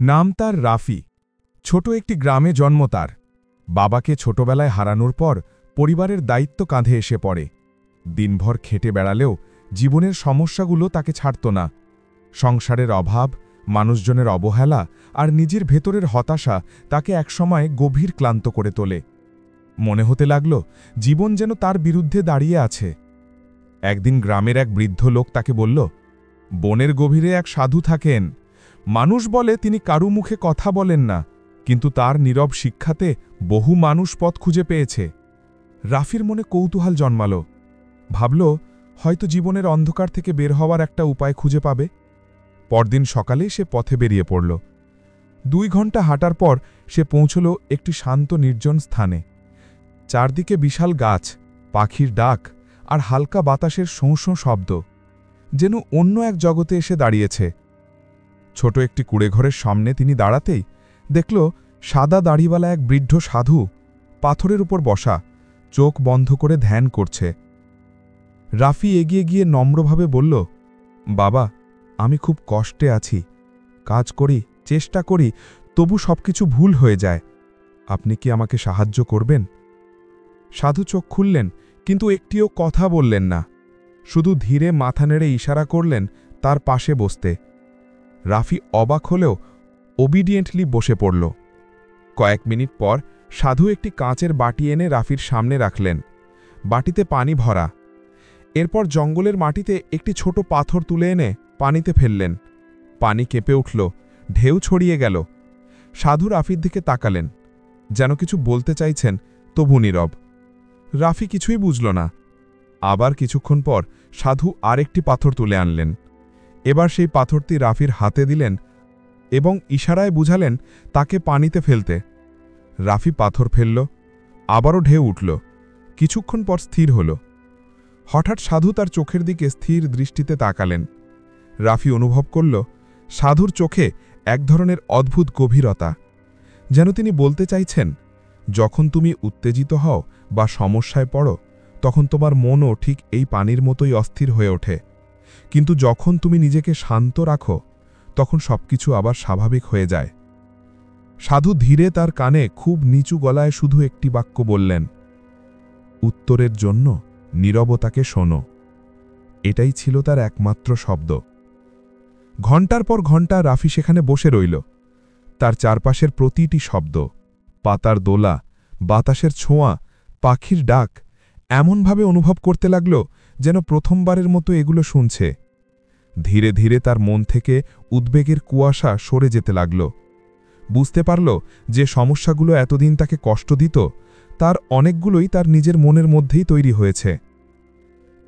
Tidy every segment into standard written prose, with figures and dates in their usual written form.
নাম তার রাফি। ছোট একটি গ্রামে জন্ম তার। বাবাকে ছোটবেলায় হারানোর পর পরিবারের দায়িত্ব কাঁধে এসে পড়ে। দিনভর খেটে বেড়ালেও জীবনের সমস্যাগুলো তাকে ছাড়ত না। সংসারের অভাব, মানুষজনের অবহেলা আর নিজের ভেতরের হতাশা তাকে একসময় গভীর ক্লান্ত করে তোলে। মনে হতে লাগল জীবন যেন তার বিরুদ্ধে দাঁড়িয়ে আছে। একদিন গ্রামের এক বৃদ্ধ লোক তাকে বলল, বনের গভীরে এক সাধু থাকেন। মানুষ বলে তিনি কারু মুখে কথা বলেন না, কিন্তু তার নীরব শিক্ষাতে বহু মানুষ পথ খুঁজে পেয়েছে। রাফির মনে কৌতূহল জন্মাল। ভাবল, হয়তো জীবনের অন্ধকার থেকে বের হওয়ার একটা উপায় খুঁজে পাবে। পরদিন সকালে সে পথে বেরিয়ে পড়ল। 2 ঘন্টা হাঁটার পর সে পৌঁছল একটি শান্ত নির্জন স্থানে। চারদিকে বিশাল গাছ, পাখির ডাক আর হালকা বাতাসের শোঁ শোঁ শব্দ, যেন অন্য এক জগতে এসে দাঁড়িয়েছে। ছোট একটি কুঁড়েঘরের সামনে তিনি দাঁড়াতেই দেখল সাদা দাড়িওয়ালা এক বৃদ্ধ সাধু পাথরের উপর বসা, চোখ বন্ধ করে ধ্যান করছে। রাফি এগিয়ে গিয়ে নম্রভাবে বলল, বাবা, আমি খুব কষ্টে আছি। কাজ করি, চেষ্টা করি, তবু সবকিছু ভুল হয়ে যায়। আপনি কি আমাকে সাহায্য করবেন? সাধু চোখ খুললেন, কিন্তু একটিও কথা বললেন না। শুধু ধীরে মাথা নেড়ে ইশারা করলেন তার পাশে বসতে। রাফি অবাক হলেও ওবিডিয়েন্টলি বসে পড়ল। কয়েক মিনিট পর সাধু একটি কাঁচের বাটি এনে রাফির সামনে রাখলেন। বাটিতে পানি ভরা। এরপর জঙ্গলের মাটিতে একটি ছোট পাথর তুলে এনে পানিতে ফেললেন। পানি কেঁপে উঠল, ঢেউ ছড়িয়ে গেল। সাধু রাফির দিকে তাকালেন, যেন কিছু বলতে চাইছেন, তবু নীরব। রাফি কিছুই বুঝল না। আবার কিছুক্ষণ পর সাধু আরেকটি পাথর তুলে আনলেন। এবার সেই পাথরটি রাফির হাতে দিলেন এবং ইশারায় বুঝালেন তাকে পানিতে ফেলতে। রাফি পাথর ফেলল, আবারও ঢেউ উঠল। কিছুক্ষণ পর স্থির হল। হঠাৎ সাধু তার চোখের দিকে স্থির দৃষ্টিতে তাকালেন। রাফি অনুভব করল সাধুর চোখে এক ধরনের অদ্ভুত গভীরতা, যেন তিনি বলতে চাইছেন, যখন তুমি উত্তেজিত হও বা সমস্যায় পড়ো, তখন তোমার মনও ঠিক এই পানির মতোই অস্থির হয়ে ওঠে, কিন্তু যখন তুমি নিজেকে শান্ত রাখো, তখন সবকিছু আবার স্বাভাবিক হয়ে যায়। সাধু ধীরে তার কানে খুব নিচু গলায় শুধু একটি বাক্য বললেন, উত্তরের জন্য নীরবতাকে শোনো। এটাই ছিল তার একমাত্র শব্দ। ঘণ্টার পর ঘণ্টা রাফি সেখানে বসে রইল। তার চারপাশের প্রতিটি শব্দ, পাতার দোলা, বাতাসের ছোঁয়া, পাখির ডাক এমনভাবে অনুভব করতে লাগল যেন প্রথমবারের মতো এগুলো শুনছে। ধীরে ধীরে তার মন থেকে উদ্বেগের কুয়াশা সরে যেতে লাগল। বুঝতে পারল যে সমস্যাগুলো এতদিন তাকে কষ্ট দিত, তার অনেকগুলোই তার নিজের মনের মধ্যেই তৈরি হয়েছে।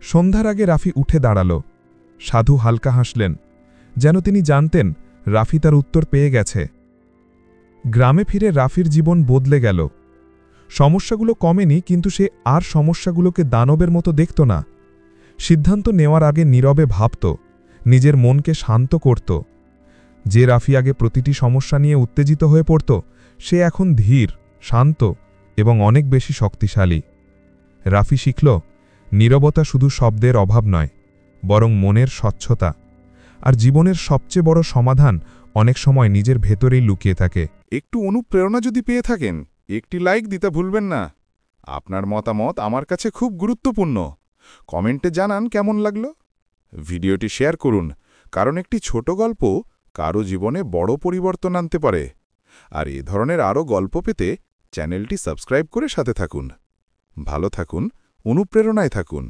সন্ধ্যার আগে রাফি উঠে দাঁড়াল। সাধু হালকা হাসলেন, যেন তিনি জানতেন রাফি তার উত্তর পেয়ে গেছে। গ্রামে ফিরে রাফির জীবন বদলে গেল। সমস্যাগুলো কমেনি, কিন্তু সে আর সমস্যাগুলোকে দানবের মতো দেখত না। সিদ্ধান্ত নেওয়ার আগে নীরবে ভাবত, নিজের মনকে শান্ত করত। যে রাফি আগে প্রতিটি সমস্যা নিয়ে উত্তেজিত হয়ে পড়ত, সে এখন ধীর, শান্ত এবং অনেক বেশি শক্তিশালী। রাফি শিখল, নীরবতা শুধু শব্দের অভাব নয়, বরং মনের স্বচ্ছতা। আর জীবনের সবচেয়ে বড় সমাধান অনেক সময় নিজের ভেতরেই লুকিয়ে থাকে। একটু অনুপ্রেরণা যদি পেয়ে থাকেন, একটি লাইক দিতে ভুলবেন না। আপনার মতামত আমার কাছে খুব গুরুত্বপূর্ণ। কমেন্টে জানান কেমন লাগলো। ভিডিওটি শেয়ার করুন, কারণ একটি ছোট গল্প কারো জীবনে বড় পরিবর্তন আনতে পারে। আর এ ধরনের আরও গল্প পেতে চ্যানেলটি সাবস্ক্রাইব করে সাথে থাকুন। ভালো থাকুন, অনুপ্রেরণায় থাকুন।